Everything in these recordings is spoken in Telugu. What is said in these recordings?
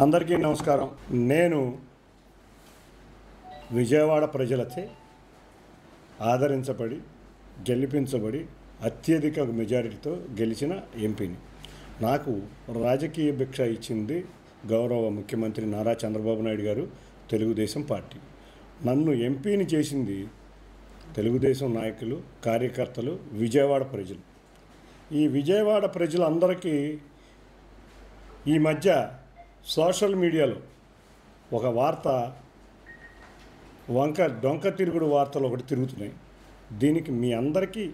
అందరికీ నమస్కారం. నేను విజయవాడ ప్రజలచే ఆదరించబడి గెలిపించబడి అత్యధిక మెజారిటీతో గెలిచిన ఎంపీని. నాకు రాజకీయ భిక్ష ఇచ్చింది గౌరవ ముఖ్యమంత్రి నారా చంద్రబాబు నాయుడు గారు, తెలుగుదేశం పార్టీ. నన్ను ఎంపీని చేసింది తెలుగుదేశం నాయకులు, కార్యకర్తలు, విజయవాడ ప్రజలు. ఈ విజయవాడ ప్రజలందరికీ ఈ మధ్య సోషల్ మీడియాలో ఒక వార్త డొంక తిరుగుడు వార్తలు ఒకటి తిరుగుతున్నాయి. దీనికి మీ అందరికీ,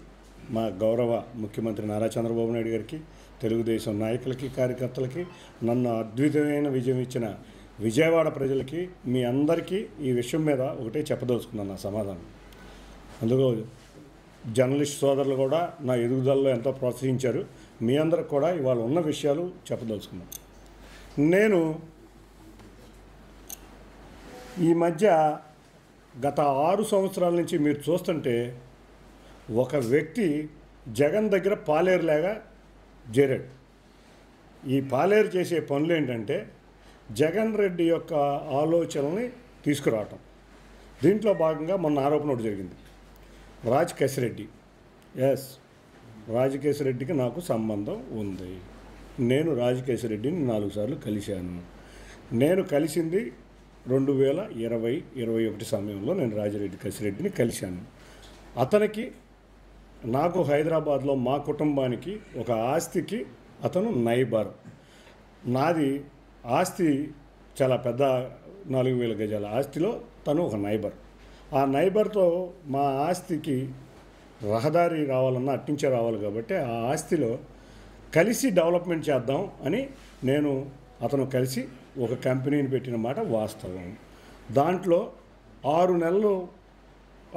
మా గౌరవ ముఖ్యమంత్రి నారా చంద్రబాబు నాయుడు గారికి, తెలుగుదేశం నాయకులకి, కార్యకర్తలకి, నన్ను అద్భుతమైన విజయం ఇచ్చిన విజయవాడ ప్రజలకి, మీ అందరికీ ఈ విషయం మీద ఒకటే చెప్పదలుచుకున్నాను నా సమాధానం. అందులో జర్నలిస్ట్ సోదరులు కూడా నా ఎదుగుదలలో ఎంతో ప్రోత్సహించారు. మీ అందరికి కూడా ఇవాళ ఉన్న విషయాలు చెప్పదలుచుకున్నాను. నేను ఈ మధ్య గత 6 సంవత్సరాల నుంచి మీరు చూస్తుంటే ఒక వ్యక్తి జగన్ దగ్గర పాలేరులాగా చేరాడు. ఈ పాలేరు చేసే పనులు ఏంటంటే జగన్ రెడ్డి యొక్క ఆలోచనల్ని తీసుకురావటం. దీంట్లో భాగంగా మొన్న ఆరోపణ ఒకటి జరిగింది. రాజకేశిరెడ్డి, రాజకేశిరెడ్డికి నాకు సంబంధం ఉంది. నేను రాజకేశిరెడ్డిని 4 సార్లు కలిశాను. నేను కలిసింది 2020-21 సమయంలో నేను రాజకేశిరెడ్డిని కలిశాను. అతనికి నాకు హైదరాబాద్లో మా కుటుంబానికి ఒక ఆస్తికి అతను నైబర్. నాది ఆస్తి చాలా పెద్ద 4000 గజాల ఆస్తిలో తను ఒక నైబర్. ఆ నైబర్తో మా ఆస్తికి రహదారి రావాలన్నా అట్టించే రావాలి కాబట్టి ఆ ఆస్తిలో కలిసి డెవలప్మెంట్ చేద్దాం అని అతను కలిసి ఒక కంపెనీని పెట్టిన మాట వాస్తవం. దాంట్లో 6 నెలలు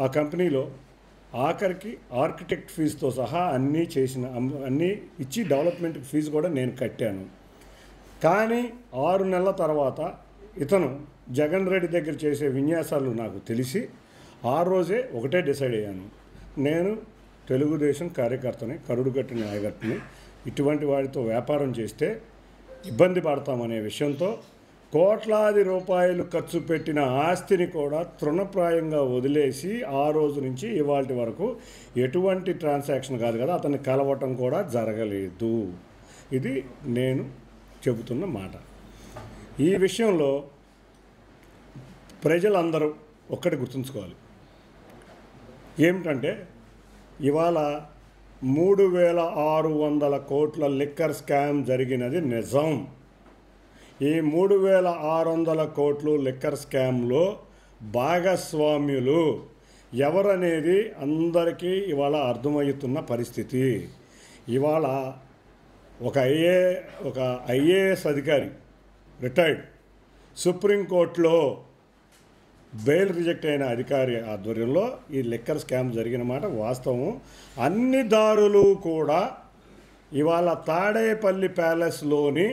ఆ కంపెనీలో ఆఖరికి ఆర్కిటెక్ట్ ఫీజుతో సహా అన్నీ ఇచ్చి డెవలప్మెంట్ ఫీజు కూడా నేను కట్టాను. కానీ 6 నెలల తర్వాత ఇతను జగన్ రెడ్డి దగ్గర చేసే విన్యాసాలు నాకు తెలిసి ఆ రోజే ఒకటే డిసైడ్ అయ్యాను. నేను తెలుగుదేశం కార్యకర్తని, కరుడు కట్టిన నాయకర్తని, ఇటువంటి వాడితో వ్యాపారం చేస్తే ఇబ్బంది పడతామనే విషయంతో కోట్లాది రూపాయలు ఖర్చు పెట్టిన ఆస్తిని కూడా తృణప్రాయంగా వదిలేసి ఆ రోజు నుంచి ఇవాళ వరకు ఎటువంటి ట్రాన్సాక్షన్ కాదు కదా, అతన్ని కలవటం కూడా జరగలేదు. ఇది నేను చెబుతున్న మాట. ఈ విషయంలో ప్రజలందరూ ఒక్కటి గుర్తుంచుకోవాలి. ఏమిటంటే ఇవాళ 3600 కోట్ల లిక్కర్ స్కామ్ జరిగినది నిజం. ఈ 3600 కోట్లు లిక్కర్ స్కామ్లో భాగస్వామ్యులు ఎవరనేది అందరికీ ఇవాళ అర్థమవుతున్న పరిస్థితి. ఇవాళ ఒక ఐఏఎస్ అధికారి, రిటైర్డ్, సుప్రీంకోర్టులో బెయిల్ రిజెక్ట్ అయిన అధికారి ఆధ్వర్యంలో ఈ లిక్కర్ స్కామ్ జరిగిన మాట వాస్తవం. అన్ని దారులు కూడా ఇవాళ తాడేపల్లి ప్యాలెస్లోని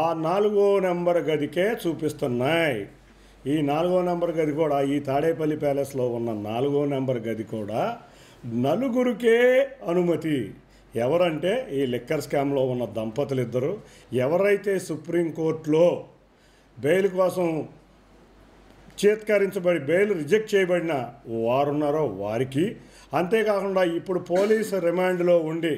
ఆ 4వ నెంబర్ గదికే చూపిస్తున్నాయి. ఈ 4వ నెంబర్ గది కూడా, ఈ తాడేపల్లి ప్యాలెస్లో ఉన్న 4వ నెంబర్ గది కూడా నలుగురికే అనుమతి. ఎవరంటే ఈ లిక్కర్ స్కామ్లో ఉన్న దంపతులు ఇద్దరు. ఎవరైతే సుప్రీంకోర్టులో బెయిల్ కోసం చేత్కరించబడి బెయిల్ రిజెక్ట్ చేయబడిన వారున్నారో వారికి, అంతేకాకుండా ఇప్పుడు పోలీసు రిమాండ్లో ఉండి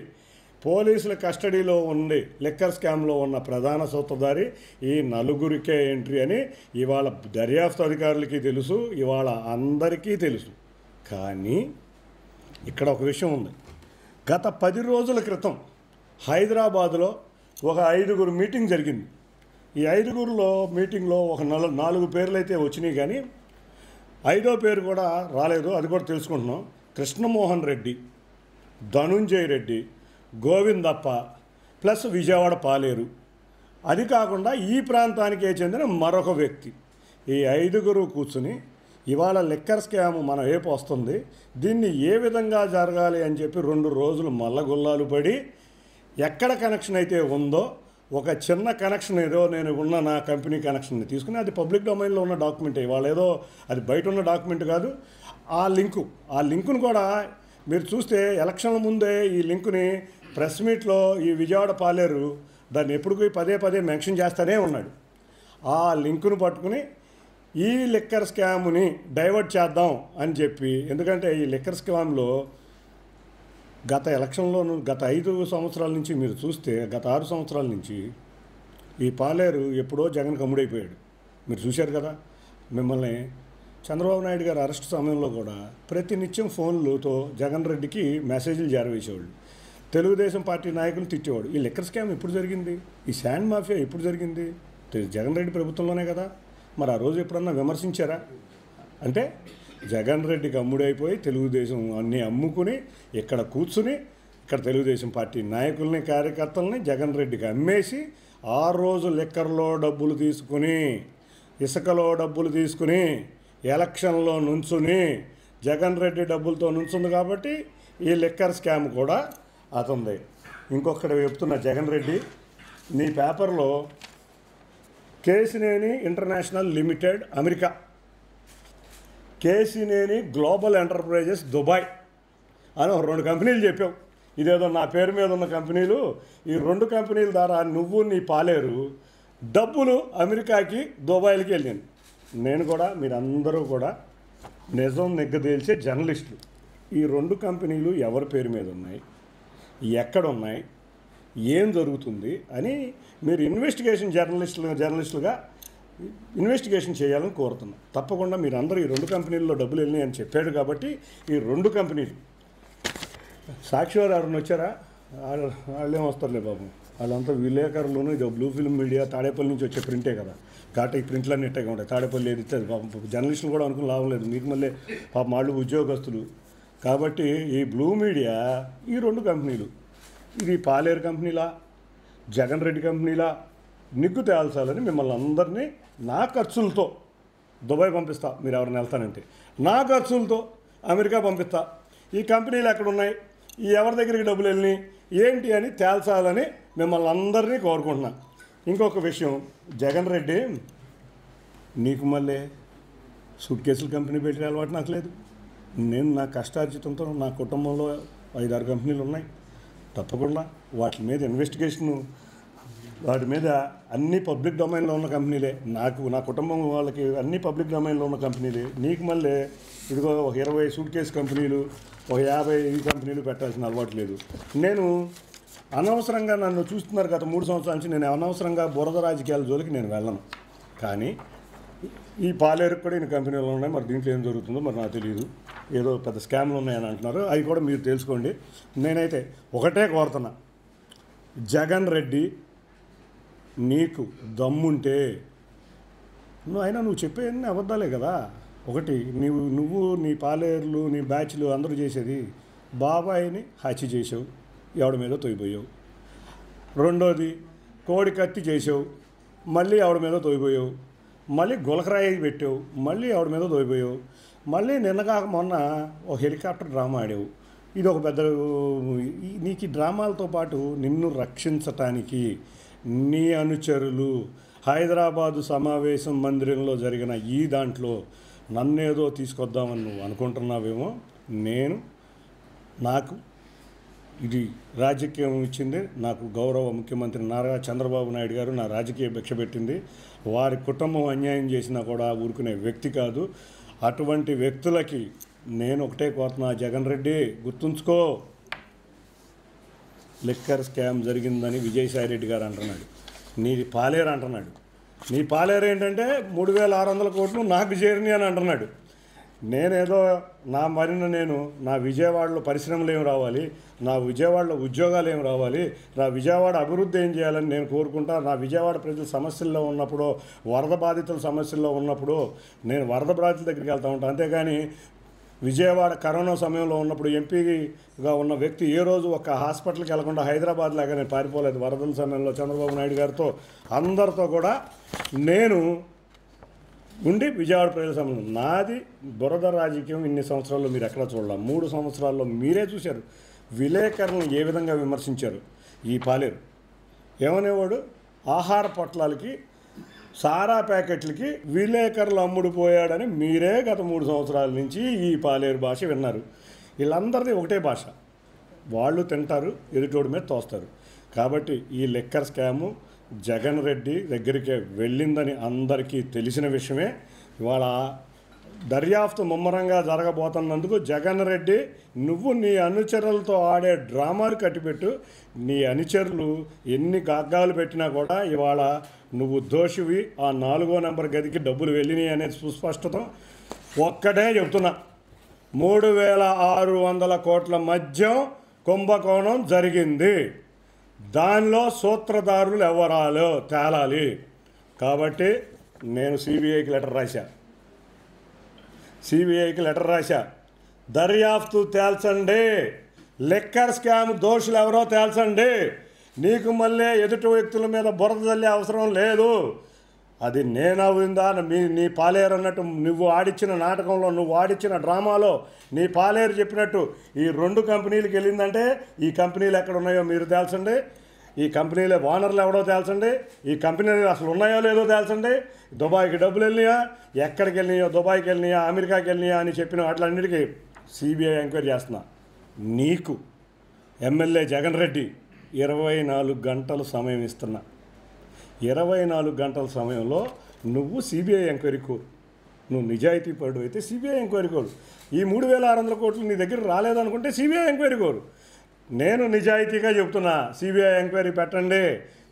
పోలీసుల కస్టడీలో ఉండి లిక్కర్ స్కామ్లో ఉన్న ప్రధాన సూత్రధారి ఈ నలుగురికే ఎంట్రీ అని ఇవాళ దర్యాప్తు అధికారులకి తెలుసు, ఇవాళ అందరికీ తెలుసు. కానీ ఇక్కడ ఒక విషయం ఉంది. గత 10 రోజుల క్రితం హైదరాబాదులో ఒక 5గురు మీటింగ్ జరిగింది. ఈ 5గురులో మీటింగ్లో ఒక 4 పేర్లు అయితే వచ్చినాయి, కానీ 5వ పేరు కూడా రాలేదు. అది కూడా తెలుసుకుంటున్నాం. కృష్ణమోహన్ రెడ్డి, ధనుంజయ రెడ్డి, గోవిందప్ప ప్లస్ విజయవాడ పాలేరు. అది కాకుండా ఈ ప్రాంతానికే చెందిన మరొక వ్యక్తి. ఈ 5గురు కూర్చుని ఇవాళ లిక్కర్ స్కామ్ మన వైపు వస్తుంది, దీన్ని ఏ విధంగా జరగాలి అని చెప్పి 2 రోజులు మల్లగుల్లాలు పడి ఎక్కడ కనెక్షన్ అయితే ఉందో ఒక చిన్న కనెక్షన్ ఏదో నేను ఉన్న నా కంపెనీ కనెక్షన్ని తీసుకుని, అది పబ్లిక్ డొమైన్లో ఉన్న డాక్యుమెంటే, ఇవాళ ఏదో అది బయట ఉన్న డాక్యుమెంట్ కాదు. ఆ లింకును కూడా మీరు చూస్తే ఎలక్షన్ల ముందే ఈ లింకుని ప్రెస్ మీట్లో ఈ విజయవాడ పాలేరు దాన్ని ఎప్పటికీ పదే పదే మెన్షన్ చేస్తూనే ఉన్నాడు. ఆ లింకును పట్టుకుని ఈ లిక్కర్ స్కామ్ని డైవర్ట్ చేద్దాం అని చెప్పి, ఎందుకంటే ఈ లిక్కర్ స్కామ్లో గత ఎలక్షన్లోనూ గత 5 సంవత్సరాల నుంచి మీరు చూస్తే, గత 6 సంవత్సరాల నుంచి ఈ పాలేరు ఎప్పుడో జగన్ కమ్ముడైపోయాడు. మీరు చూశారు కదా. మిమ్మల్ని చంద్రబాబు నాయుడు గారు అరెస్ట్ సమయంలో కూడా ప్రతినిత్యం ఫోన్లతో జగన్ రెడ్డికి మెసేజ్లు చేరవేసేవాళ్ళు. తెలుగుదేశం పార్టీ నాయకులు తిట్టేవాడు. ఈ లిక్కర్ స్కామ్ ఎప్పుడు జరిగింది? ఈ శాండ్ మాఫియా ఎప్పుడు జరిగింది? జగన్ రెడ్డి ప్రభుత్వంలోనే కదా. మరి ఆ రోజు ఎప్పుడన్నా విమర్శించారా? అంటే జగన్ రెడ్డికి అమ్ముడైపోయి తెలుగుదేశం అన్నీ అమ్ముకుని ఇక్కడ కూర్చుని ఇక్కడ తెలుగుదేశం పార్టీ నాయకుల్ని కార్యకర్తల్ని జగన్ రెడ్డికి అమ్మేసి ఆ రోజు లిక్కర్లో డబ్బులు తీసుకుని, ఇసుకలో డబ్బులు తీసుకుని ఎలక్షన్లో నుంచుని జగన్ రెడ్డి డబ్బులతో నుంచుంది కాబట్టి ఈ లిక్కర్ స్కామ్ కూడా అతంది. ఇంకొకటి చెప్తున్న జగన్ రెడ్డి, నీ పేపర్లో Kesineni international limited America, Kesineni global enterprises Dubai అని 2 కంపెనీలు చెప్పావు. ఇదేదో నా పేరు మీద ఉన్న కంపెనీలు. ఈ 2 కంపెనీల ద్వారా నువ్వు నీ పాలేరు డబ్బులు అమెరికాకి దుబాయ్లకి వెళ్ళాను. నేను కూడా, మీరందరూ కూడా నిజం నిగ్గదేల్చే జర్నలిస్టులు. ఈ 2 కంపెనీలు ఎవరి పేరు మీద ఉన్నాయి, ఎక్కడున్నాయి, ఏం జరుగుతుంది అని మీరు జర్నలిస్టులుగా ఇన్వెస్టిగేషన్ చేయాలని కోరుతున్నాం. తప్పకుండా మీరందరూ ఈ 2 కంపెనీల్లో డబ్బులు వెళ్ళినాయి అని చెప్పాడు కాబట్టి ఈ 2 కంపెనీలు సాక్షి వారు ఎవరిని వచ్చారా? వాళ్ళేం వస్తారులే బాబు, వాళ్ళంతా విలేకరులను ఇక బ్లూ ఫిల్మ్ మీడియా తాడేపల్లి నుంచి వచ్చే ప్రింటే కదా. కాబట్టి ఈ ప్రింట్లన్నీ ఇట్టగా ఉంటాయి. తాడేపల్లి ఏది ఇస్తుంది పాపం, జర్నలిస్టులు కూడా అనుకుని లాభం లేదు. మీకు మళ్ళీ పాపం వాళ్ళు ఉద్యోగస్తులు. కాబట్టి ఈ బ్లూ మీడియా ఈ 2 కంపెనీలు, ఇది పాలేరు కంపెనీలా జగన్ రెడ్డి కంపెనీలా నిగ్గు తేల్చాలని మిమ్మల్ని అందరినీ నా ఖర్చులతో దుబాయ్ పంపిస్తా. మీరు ఎవరిని వెళ్తానంటే నా ఖర్చులతో అమెరికా పంపిస్తా. ఈ కంపెనీలు ఎక్కడున్నాయి, ఈ ఎవరి దగ్గరికి డబ్బులు వెళ్ళినాయి ఏంటి అని తేల్చాలని మిమ్మల్ని అందరినీ కోరుకుంటున్నా. ఇంకొక విషయం, జగన్ రెడ్డి నీకు మళ్ళీ సూట్ కేసుల కంపెనీ పెట్టే అలవాటు నాకు లేదు. నేను నా కష్టార్జితంతో నా కుటుంబంలో 5-6 కంపెనీలు ఉన్నాయి. తప్పకుండా వాటి మీద ఇన్వెస్టిగేషను, వాటి మీద అన్ని పబ్లిక్ డొమైన్లో ఉన్న కంపెనీలే. నా కుటుంబం వాళ్ళకి అన్ని పబ్లిక్ డొమైన్లో ఉన్న కంపెనీలే. నీకు మళ్ళీ ఇదిగో ఒక 20 సూట్ కేసు కంపెనీలు, ఒక 50 కంపెనీలు పెట్టాల్సిన అలవాటు లేదు. నేను అనవసరంగా నన్ను చూస్తున్నారు గత 3 సంవత్సరాల నుంచి. నేను అనవసరంగా బురద రాజకీయాల జోలికి నేను వెళ్ళను. కానీ ఈ పాలేరుకు కూడా ఇన్ని కంపెనీలు ఉన్నాయి. మరి దీంట్లో ఏం జరుగుతుందో మరి నాకు తెలియదు. ఏదో పెద్ద స్కామ్లు ఉన్నాయని అంటున్నారు, అవి కూడా మీరు తెలుసుకోండి. నేనైతే ఒకటే కోరుతున్నా, జగన్ రెడ్డి నీకు దమ్ముంటే నువ్వు చెప్పేవన్నీ అబద్ధాలే కదా. ఒకటి, నువ్వు నీ పాలేర్లు నీ బ్యాచ్లు అందరూ చేసేది బాబాయిని హత్య చేసావు, ఎవడి మీద తోయిపోయావు. రెండోది, కోడి కత్తి చేసావు, మళ్ళీ ఎవడి మీద తోయిపోయావు. మళ్ళీ గులకరాయి పెట్టావు, మళ్ళీ ఎవడి మీద తోయిపోయావు. మళ్ళీ నిన్నగాక మొన్న ఒక హెలికాప్టర్ డ్రామా ఆడావు. ఇది ఒక పెద్ద, నీకు ఈ డ్రామాలతో పాటు నిన్ను రక్షించటానికి నీ అనుచరులు హైదరాబాదు సమావేశం మందిరంలో జరిగిన ఈ దాంట్లో నన్నేదో తీసుకొద్దామని నువ్వు అనుకుంటున్నావేమో. నాకు ఇది రాజకీయం ఇచ్చింది, నాకు గౌరవ ముఖ్యమంత్రి నారా చంద్రబాబు నాయుడు గారు నా రాజకీయ భిక్ష పెట్టింది. వారి కుటుంబం అన్యాయం చేసినా కూడా ఊరుకునే వ్యక్తి కాదు. అటువంటి వ్యక్తులకి నేను ఒకటే కోరుతున్నా, జగన్ రెడ్డి గుర్తుంచుకో, లిక్కర్ స్కామ్ జరిగిందని విజయసాయిరెడ్డి గారు అంటున్నాడు, నీది పాలేరు అంటున్నాడు. నీ పాలేరు ఏంటంటే 3600 కోట్లు నాకు చేరిని అని అంటున్నాడు. నేనేదో నా విజయవాడలో పరిశ్రమలు ఏం రావాలి, నా విజయవాడలో ఉద్యోగాలు ఏం రావాలి, నా విజయవాడ అభివృద్ధి ఏం చేయాలని నేను కోరుకుంటా. నా విజయవాడ ప్రజల సమస్యల్లో ఉన్నప్పుడు, వరద బాధితుల సమస్యల్లో ఉన్నప్పుడు నేను వరద బాధితుల దగ్గరికి వెళ్తూ ఉంటాను. అంతేగాని విజయవాడ కరోనా సమయంలో ఉన్నప్పుడు ఎంపీగా ఉన్న వ్యక్తి ఏ రోజు ఒక హాస్పిటల్కి వెళ్లకుండా హైదరాబాద్ లాగా నేను పారిపోలేదు. వరదల సమయంలో చంద్రబాబు నాయుడు గారితో అందరితో కూడా నేను ఉండి విజయవాడ ప్రజల సమయం. నాది బురద రాజకీయం ఇన్ని సంవత్సరాల్లో మీరు ఎక్కడ చూడాలి. 3 సంవత్సరాల్లో మీరే చూశారు విలేకరులను ఏ విధంగా విమర్శించారు. ఈ పాలేరు ఏమనేవాడు, ఆహార పొట్లాలకి సారా ప్యాకెట్లకి విలేకరులు అమ్ముడుపోయాడని మీరే గత 3 సంవత్సరాల నుంచి ఈ పాలేరు భాష విన్నారు. వీళ్ళందరిది ఒకటే భాష, వాళ్ళు తింటారు, ఎదుటోడి మీద తోస్తారు. కాబట్టి ఈ లిక్కర్ స్కాము జగన్ రెడ్డి దగ్గరికి వెళ్ళిందని అందరికీ తెలిసిన విషయమే. ఇవాళ దర్యాప్తు ముమ్మరంగా జరగబోతున్నందుకు జగన్ రెడ్డి, నువ్వు నీ అనుచరులతో ఆడే డ్రామాలు కట్టిపెట్టు. నీ అనుచరులు ఎన్ని గాగ్గాలు పెట్టినా కూడా ఇవాళ నువ్వు దోషివి. ఆ 4వ నెంబర్ గదికి డబ్బులు వెళ్ళినాయి అనేది సుస్పష్టత. ఒక్కటే చెప్తున్నా, 3600 కోట్ల మద్యం కుంభకోణం జరిగింది. దానిలో సూత్రధారులు ఎవరాలో తేలాలి. కాబట్టి నేను సిబిఐకి లెటర్ రాశా. దర్యాప్తు తేల్చండి. లిక్కర్ స్కామ్ దోషులు ఎవరో తేల్చండి. నీకు మళ్ళీ ఎదుటి వ్యక్తుల మీద బురద చల్లే అవసరం లేదు. అది నేనవుందా నీ పాలేరు అన్నట్టు నువ్వు ఆడిచ్చిన నాటకంలో, నువ్వు ఆడిచ్చిన డ్రామాలో నీ పాలేరు చెప్పినట్టు ఈ 2 కంపెనీలకు వెళ్ళిందంటే ఈ కంపెనీలు ఎక్కడ ఉన్నాయో మీరు తేల్చండి. ఈ కంపెనీల ఓనర్లు ఎవడో తేల్చండి. ఈ కంపెనీలు అసలు ఉన్నాయో లేదో తేల్చండి. దుబాయ్కి డబ్బులు వెళ్ళినాయా, ఎక్కడికి వెళ్ళినాయో, దుబాయ్కి వెళ్ళినాయా, అమెరికాకి వెళ్ళినాయా అని చెప్పిన వాటిలన్నిటికీ సిబిఐ ఎంక్వైరీ చేస్తున్నా. నీకు ఎమ్మెల్యే జగన్ రెడ్డి 24 గంటలు సమయం ఇస్తున్నా. 24 గంటల సమయంలో నువ్వు సిబిఐ ఎంక్వైరీ కోరు. నువ్వు నిజాయితీ పరుడు అయితే సిబిఐ ఎంక్వైరీ కోరు. ఈ 3600 కోట్లు నీ దగ్గర రాలేదనుకుంటే సిబిఐ ఎంక్వైరీ కోరు. నేను నిజాయితీగా చెప్తున్నా, సిబిఐ ఎంక్వైరీ పెట్టండి.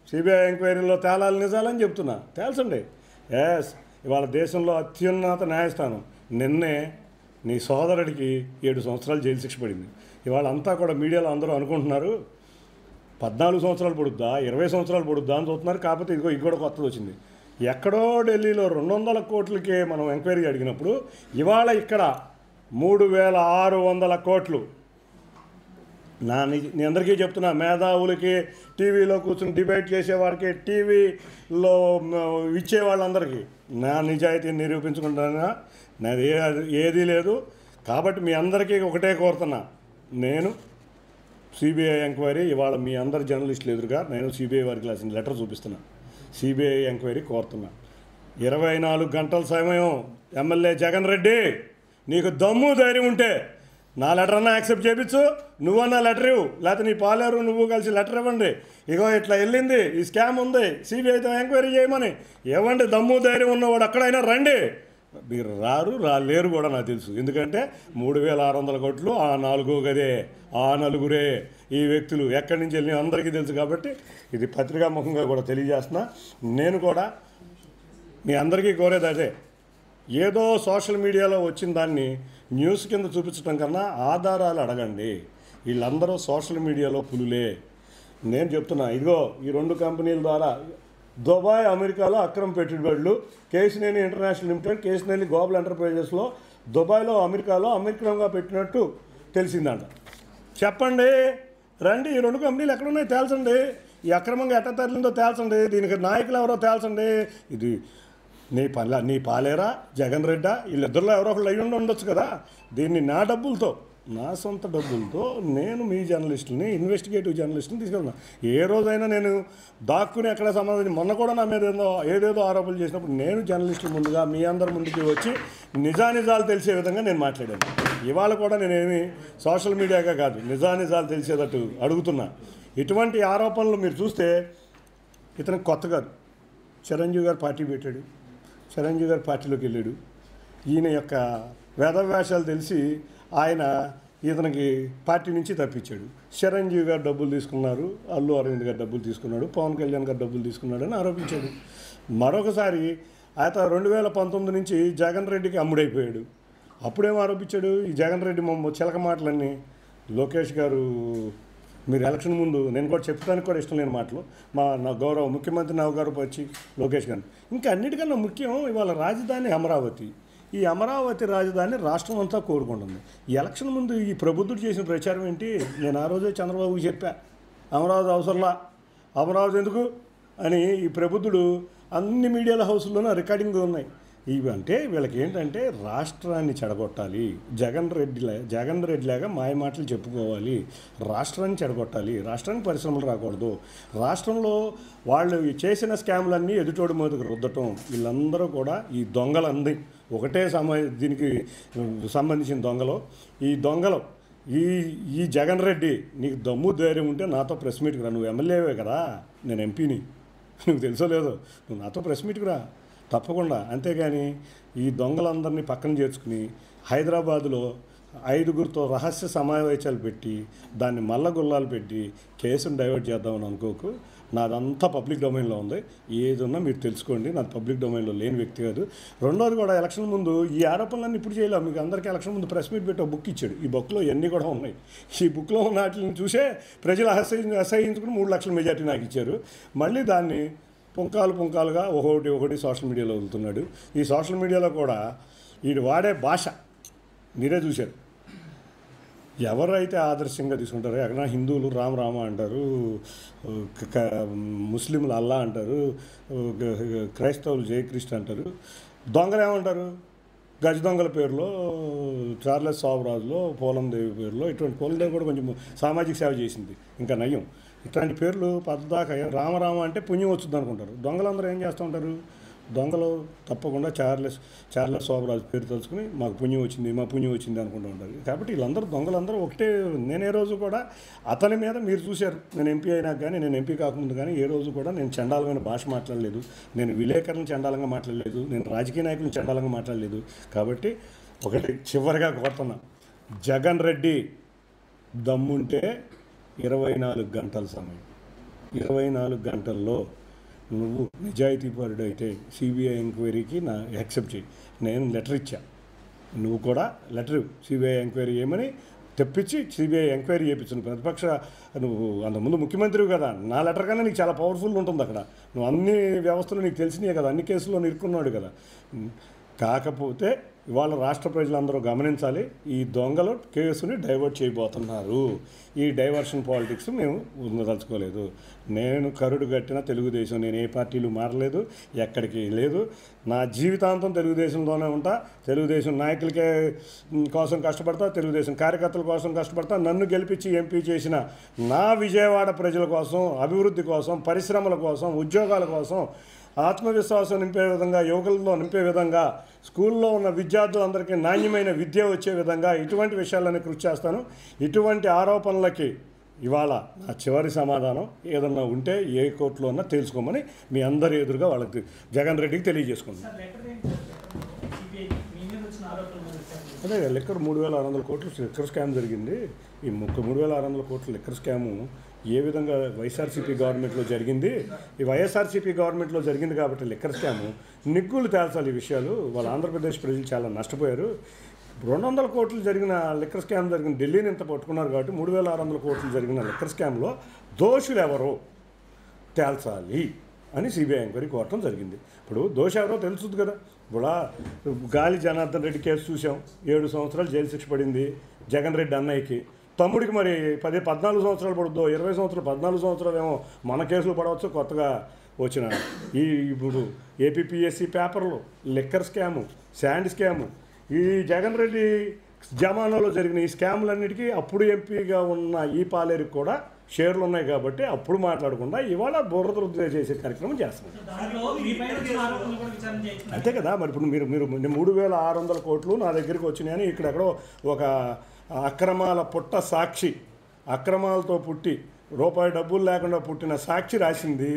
సిబిఐ ఎంక్వైరీలో తేలాలి నిజాలని చెప్తున్నా. తేల్చండి. ఎస్, ఇవాళ దేశంలో అత్యున్నత న్యాయస్థానం నిన్నే నీ సోదరుడికి 7 సంవత్సరాలు జైలు శిక్ష పడింది. ఇవాళ అంతా కూడా మీడియాలో అందరూ అనుకుంటున్నారు 14 సంవత్సరాలు పడుద్దా, 20 సంవత్సరాలు పడుద్దా అని చూస్తున్నారు. కాకపోతే ఇది కూడా కొత్తది వచ్చింది. ఎక్కడో ఢిల్లీలో 200 కోట్లకే మనం ఎంక్వైరీ అడిగినప్పుడు ఇవాళ ఇక్కడ 3600 కోట్లు. నీ అందరికీ చెప్తున్నా, మేధావులకి, టీవీలో కూర్చొని డిబేట్ చేసేవారికి, టీవీలో ఇచ్చే వాళ్ళందరికీ నా నిజాయితీని నిరూపించుకుంటానా. నాది ఏదీ లేదు. కాబట్టి మీ అందరికీ ఒకటే కోరుతున్నా, నేను సిబిఐ ఎంక్వైరీ ఇవాళ మీ అందరు జర్నలిస్టులు ఎదురుగా నేను సిబిఐ వారికి రాసిన లెటర్ చూపిస్తున్నా. సిబిఐ ఎంక్వైరీ కోరుతున్నా. 24 గంటల సమయం. ఎమ్మెల్యే జగన్ రెడ్డి, నీకు దమ్ము ధైర్యం ఉంటే నా లెటర్ అన్నా యాక్సెప్ట్ చేయించు. నువ్వన్నా లెటర్ ఇవ్వు, లేకపోతే నీ పాలేరు నువ్వు కలిసి లెటర్ ఇవ్వండి. ఇగో ఇట్లా వెళ్ళింది, ఈ స్కామ్ ఉంది, సిబిఐతో ఎంక్వైరీ చేయమని ఇవ్వండి. దమ్ము ధైర్యం ఉన్నవాడు అక్కడైనా రండి. మీరు రాలేరు కూడా నాకు తెలుసు. ఎందుకంటే 3600 కోట్లు ఆ 4వ గదే, ఆ నలుగురే ఈ వ్యక్తులు ఎక్కడి నుంచి వెళ్ళి అందరికీ తెలుసు. కాబట్టి ఇది పత్రికాముఖంగా కూడా తెలియజేస్తున్నా. నేను కూడా మీ అందరికీ కోరేది అదే, ఏదో సోషల్ మీడియాలో వచ్చిన దాన్ని న్యూస్ కింద చూపించడం కన్నా ఆధారాలు అడగండి. వీళ్ళందరూ సోషల్ మీడియాలో పులులే. నేను చెప్తున్నా, ఇదిగో ఈ 2 కంపెనీల ద్వారా దుబాయ్, అమెరికాలో అక్రమ పెట్టుబడులు, Kesineni international limited, Kesineni global ఎంటర్ప్రైజెస్లో దుబాయ్లో, అమెరికాలో అమెరికంగా పెట్టినట్టు తెలిసిందంట. చెప్పండి, రండి. ఈ 2 కంపెనీలు ఎక్కడున్నాయో తేల్చండి. ఈ అక్రమంగా ఎట్ట తరలిందో తేల్చండి. దీనికి నాయకులు ఎవరో తేల్చండి. ఇది నీ పాలేరా, జగన్ రెడ్డా, వీళ్ళిద్దరిలో ఎవరో ఒకళ్ళు అయ్యి ఉండొచ్చు కదా. దీన్ని నా డబ్బులతో, నా సొంత డబ్బులతో నేను మీ జర్నలిస్టులని, ఇన్వెస్టిగేటివ్ జర్నలిస్టుని తీసుకెళ్తున్నా. ఏ రోజైనా నేను దాక్కుని ఎక్కడ సంబంధించి, మొన్న కూడా నా మీద ఏదేదో ఆరోపణలు చేసినప్పుడు నేను జర్నలిస్టుల ముందుగా మీ అందరి ముందుకి వచ్చి నిజానిజాలు తెలిసే విధంగా నేను మాట్లాడాను. ఇవాళ కూడా నేనేమి సోషల్ మీడియాగా కాదు, నిజానిజాలు తెలిసేటట్టు అడుగుతున్నా. ఇటువంటి ఆరోపణలు మీరు చూస్తే ఇతనికి కొత్త కాదు. చిరంజీవి గారు పార్టీ పెట్టాడు, చిరంజీవి గారు పార్టీలోకి వెళ్ళాడు. ఈయన యొక్క వేదవ్యాసాలు తెలిసి ఆయన ఇతనికి పార్టీ నుంచి తప్పించాడు. చిరంజీవి గారు డబ్బులు తీసుకున్నారు, అల్లు అరవింద్ గారు డబ్బులు తీసుకున్నాడు, పవన్ కళ్యాణ్ గారు డబ్బులు తీసుకున్నాడు అని ఆరోపించాడు. మరొకసారి ఆయన 2019 నుంచి జగన్ రెడ్డికి అమ్ముడైపోయాడు. అప్పుడేమో ఆరోపించాడు, ఈ జగన్ రెడ్డి చిలక మాటలన్నీ. లోకేష్ గారు, మీరు ఎలక్షన్ ముందు, నేను కూడా చెప్పడానికి కూడా ఇష్టం లేని మాటలు, నా గౌరవ ముఖ్యమంత్రి గారు వచ్చి లోకేష్ గారు, ఇంకా అన్నిటికన్నా ముఖ్యం ఇవాళ రాజధాని అమరావతి. ఈ అమరావతి రాజధాని రాష్ట్రం అంతా కోరుకుంటుంది. ఈ ఎలక్షన్ ముందు ఈ ప్రబుద్ధుడు చేసిన ప్రచారం ఏంటి? నేను ఆ రోజే చంద్రబాబుకి చెప్పా, అమరావతి అవసరంలా, అమరావతి ఎందుకు అని. ఈ ప్రబుద్ధుడు అన్ని మీడియాల హౌస్లోనూ రికార్డింగ్ ఉన్నాయి. ఇవి అంటే వీళ్ళకి ఏంటంటే రాష్ట్రాన్ని చెడగొట్టాలి, జగన్ రెడ్డిలాగా మాయ మాటలు చెప్పుకోవాలి, రాష్ట్రాన్ని చెడగొట్టాలి, రాష్ట్రానికి పరిశ్రమలు రాకూడదు, రాష్ట్రంలో వాళ్ళు చేసిన స్కామ్లన్నీ ఎదుటోడి మీదకి రుద్దటం. వీళ్ళందరూ కూడా ఈ దొంగలంది ఒకటే దీనికి సంబంధించిన దొంగలు. ఈ దొంగలు ఈ జగన్ రెడ్డి, నీకు దమ్ము ధైర్యం ఉంటే నాతో ప్రెస్ మీట్కి రా. నువ్వు ఎమ్మెల్యేవే కదా, నేను ఎంపీని. నువ్వు తెలుసో లేదో, నువ్వు నాతో ప్రెస్ మీట్కి రా తప్పకుండా. అంతేగాని ఈ దొంగలందరినీ పక్కన చేర్చుకుని హైదరాబాదులో 5గురితో రహస్య సమావేశాలు పెట్టి దాన్ని మల్లగుల్లాలు పెట్టి కేసును డైవర్ట్ చేద్దామని అనుకోకు. నాదంతా పబ్లిక్ డొమైన్లో ఉంది, ఏదున్నా మీరు తెలుసుకోండి. నాది పబ్లిక్ డొమైన్లో లేని వ్యక్తి కాదు. రెండోది కూడా ఎలక్షన్ ముందు ఈ ఆరోపణలన్నీ ఇప్పుడు చేయలేము. మీకు అందరికీ ఎలక్షన్ ముందు ప్రెస్ మీట్ పెట్టి ఒక బుక్ ఇచ్చాడు. ఈ బుక్లో ఇవన్నీ కూడా ఉన్నాయి. ఈ బుక్లో ఉన్న వాటిని చూసే ప్రజలు అసహించుకుని 3 లక్షల మెజార్టీ నాకు ఇచ్చారు. మళ్ళీ దాన్ని పుంకాలుగా ఒకటి సోషల్ మీడియాలో వదులుతున్నాడు. ఈ సోషల్ మీడియాలో కూడా వీడు వాడే భాష మీరే చూశారు. ఎవరైతే ఆదర్శంగా తీసుకుంటారో, ఎక్కడ హిందువులు రామ అంటారు, ముస్లింలు అల్లా అంటారు, క్రైస్తవులు జయక్రిస్ట్ అంటారు, దొంగలు ఏమంటారు, గజ దొంగల పేరులో, చార్లెస్ సావరాజులో, పోలందేవి పేరులో, ఇటువంటి పోలందేవి కూడా కొంచెం సామాజిక సేవ చేసింది, ఇంకా నయం. ఇట్లాంటి పేర్లు పద్దాకా రామ అంటే పుణ్యం వచ్చింది అనుకుంటారు. దొంగలందరూ ఏం చేస్తూ ఉంటారు, దొంగలు తప్పకుండా చార్లెస్ శోభరాజు పేరు తెలుసుకుని మా పుణ్యం వచ్చింది అనుకుంటూ ఉంటారు. కాబట్టి వీళ్ళందరూ దొంగలందరూ ఒకటే. నేను ఏ రోజు కూడా అతని మీద మీరు చూశారు, నేను ఎంపీ అయినాక కానీ, నేను ఎంపీ కాకముందు కానీ ఏ రోజు కూడా నేను చండాలమైన భాష మాట్లాడలేదు, నేను విలేకరులను చండాలంగా మాట్లాడలేదు, నేను రాజకీయ నాయకులను చండాలంగా మాట్లాడలేదు. కాబట్టి ఒకటి చివరిగా కోరుతున్నా, జగన్ రెడ్డి దమ్ముంటే 24 గంటల సమయం, 24 గంటల్లో నువ్వు నిజాయితీపరుడు అయితే సిబిఐ ఎంక్వైరీకి యాక్సెప్ట్ చేయి. నేను లెటర్ ఇచ్చా, నువ్వు కూడా లెటర్ సిబిఐ ఎంక్వైరీ చేయమని తెప్పించి సిబిఐ ఎంక్వైరీ చేయించు. ప్రతిపక్ష నువ్వు అంతకుముందు ముఖ్యమంత్రి కదా, నా లెటర్ కన్నా నీకు చాలా పవర్ఫుల్ ఉంటుంది. అక్కడ నువ్వు అన్ని వ్యవస్థలు నీకు తెలిసినాయి కదా, అన్ని కేసుల్లో ఇరుక్కున్నాడు కదా. కాకపోతే ఇవాళ రాష్ట్ర ప్రజలందరూ గమనించాలి, ఈ దొంగలు కేసుని డైవర్ట్ చేయబోతున్నారు. ఈ డైవర్షన్ పాలిటిక్స్ మేము ఉండదలుచుకోలేదు. నేను కరుడు కట్టిన తెలుగుదేశం, నేను ఏ పార్టీలు మారలేదు, ఎక్కడికి లేదు. నా జీవితాంతం తెలుగుదేశంలోనే ఉంటా. తెలుగుదేశం నాయకులకే కోసం కష్టపడతా, తెలుగుదేశం కార్యకర్తల కోసం కష్టపడతా. నన్ను గెలిపించి ఎంపీ చేసిన నా విజయవాడ ప్రజల కోసం, అభివృద్ధి కోసం, పరిశ్రమల కోసం, ఉద్యోగాల కోసం, ఆత్మవిశ్వాసం నింపే విధంగా, యువకుల్లో నింపే విధంగా, స్కూల్లో ఉన్న విద్యార్థులందరికీ నాణ్యమైన విద్య వచ్చే విధంగా ఇటువంటి విషయాలని కృషి చేస్తాను. ఇటువంటి ఆరోపణలకి ఇవాళ నా చివరి సమాధానం ఏదన్నా ఉంటే ఏ కోర్టులో ఉన్నా తెలుసుకోమని మీ అందరి ఎదురుగా వాళ్ళకి జగన్ రెడ్డికి తెలియజేసుకున్నాను. అదే లిక్కర్ 3600 కోట్లు లిక్కర్ స్కామ్ జరిగింది. ఈ 3600 కోట్ల లిక్కర్ స్కాము ఏ విధంగా వైఎస్ఆర్సీపీ గవర్నమెంట్లో జరిగింది, ఈ వైఎస్ఆర్సీపీ గవర్నమెంట్లో జరిగింది కాబట్టి లిక్కర్ స్కాము నిగ్గులు తేల్చాలి. ఈ విషయాలు వాళ్ళ ఆంధ్రప్రదేశ్ ప్రజలు చాలా నష్టపోయారు. 200 కోట్లు జరిగిన లిక్కర్ స్కామ్ జరిగిన ఢిల్లీని ఇంత పట్టుకున్నారు కాబట్టి 3600 కోట్లు జరిగిన లిక్కర్ స్కామ్లో దోషులు ఎవరో తేల్చాలి అని సిబిఐ ఎంక్వైరీ కోరటం జరిగింది. ఇప్పుడు దోష ఎవరో తెలుస్తుంది కదా. ఇప్పుడు గాలి జనార్దన్ రెడ్డి కేసు చూసాం, 7 సంవత్సరాలు జైలు శిక్ష పడింది జగన్ రెడ్డి అన్నయ్యకి. తమ్ముడికి మరి 14 సంవత్సరాలు పడుతుందో, 20 సంవత్సరాలు, 14 సంవత్సరాలు ఏమో మన కేసులు పడవచ్చు. కొత్తగా వచ్చిన ఇప్పుడు ఏపీపీఎస్సీ పేపర్లు, లిక్కర్ స్కాము, శాండ్ స్కాము, ఈ జగన్ రెడ్డి జమానాలో జరిగిన ఈ స్కాములన్నిటికీ అప్పుడు ఎంపీగా ఉన్న ఈ పాలేరుకి కూడా షేర్లు ఉన్నాయి కాబట్టి అప్పుడు మాట్లాడకుండా ఇవాళ బుర్ర చేసే కార్యక్రమం చేస్తున్నాం. అంతే కదా. మరి ఇప్పుడు మీరు 3600 కోట్లు నా దగ్గరికి వచ్చినాయని ఇక్కడెక్కడో ఒక అక్రమాల పుట్ట సాక్షి, అక్రమాలతో పుట్టి రూపాయి డబ్బులు లేకుండా పుట్టిన సాక్షి రాసింది.